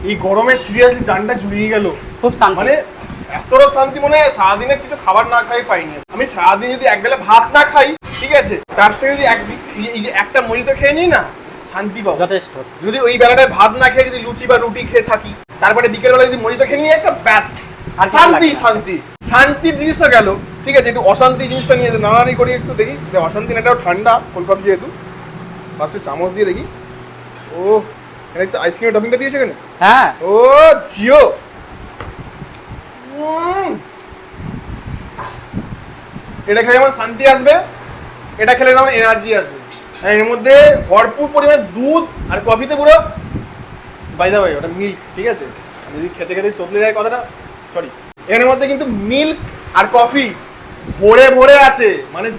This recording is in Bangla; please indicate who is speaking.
Speaker 1: এই গরমে সিরিয়াসলি জানটা জুড়িয়ে গেল।
Speaker 2: খুব শান্তি,
Speaker 1: মানে এতটা শান্তি মনে হয় সারাদিনে কিছু খাবার না খাই পাইনি আমি। সারাদিন যদি একবেলা ভাত না খাই, ঠিক আছে, তার থেকে যদি একটা মজিতো খেয়ে নিই না, শান্তি পাবো
Speaker 2: যথেষ্ট।
Speaker 1: যদি ওই বেলাটায় ভাত না খেয়ে যদি লুচি বা রুটি খেয়ে থাকি, তারপরে বিকেল বেলা যদি মজিতো খেয়ে নিই একটা, ব্যাস
Speaker 2: আর কিছু
Speaker 1: শান্তি
Speaker 2: লাগবে না।
Speaker 1: শান্তি। শান্তির জিনিসটা গেল, ঠিক আছে, একটু অশান্তি জিনিসটা নিয়ে নাড়ানাড়ি করি একটু, দেখি অশান্তি না, এটাও ঠান্ডা কোল্ড কফি যেহেতু। ফার্স্টে চামচ দিয়ে দেখি। ও এখানে একটু আইসক্রিমের টপিংটা দিয়েছে এখানে।
Speaker 2: হ্যাঁ,
Speaker 1: ও জিও, এটা খেলে আমার শান্তি আসবে, এটা খেলে আমার এনার্জি আসবে। আর এর মধ্যে ভরপুর পরিমাণে দুধ আর কফিতে পুরো বাই দা ওয়ে ওটা মিল্ক, ঠিক আছে, যদি খেতে খেতে তবলে যায় কথাটা, সরি, এর মধ্যে কিন্তু মিল্ক আর কফি ভরে ভরে আছে, মানে